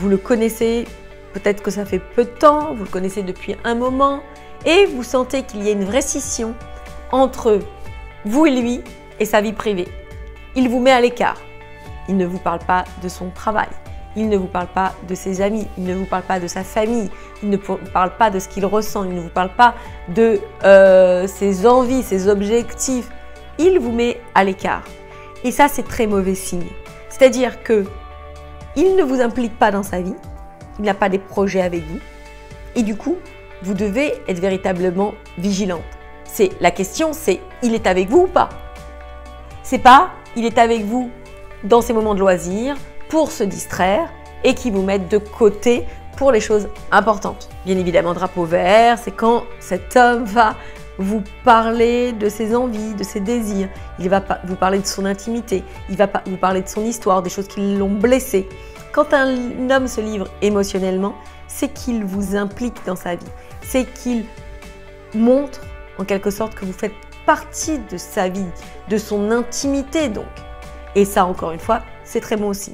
vous le connaissez, peut-être que ça fait peu de temps, vous le connaissez depuis un moment, et vous sentez qu'il y a une vraie scission entre vous et lui et sa vie privée. Il vous met à l'écart. Il ne vous parle pas de son travail. Il ne vous parle pas de ses amis. Il ne vous parle pas de sa famille. Il ne vous parle pas de ce qu'il ressent. Il ne vous parle pas de ses envies, ses objectifs. Il vous met à l'écart. Et ça, c'est très mauvais signe. C'est-à-dire que il ne vous implique pas dans sa vie. Il n'a pas des projets avec vous. Et du coup, vous devez être véritablement vigilante. La question, c'est il est avec vous ou pas? C'est pas il est avec vous dans ses moments de loisirs pour se distraire et qui vous mettent de côté pour les choses importantes. Bien évidemment, drapeau vert, c'est quand cet homme va vous parler de ses envies, de ses désirs. Il va vous parler de son intimité, il va vous parler de son histoire, des choses qui l'ont blessé. Quand un homme se livre émotionnellement, c'est qu'il vous implique dans sa vie. C'est qu'il montre en quelque sorte que vous faites partie de sa vie, de son intimité donc. Et ça, encore une fois, c'est très bon signe.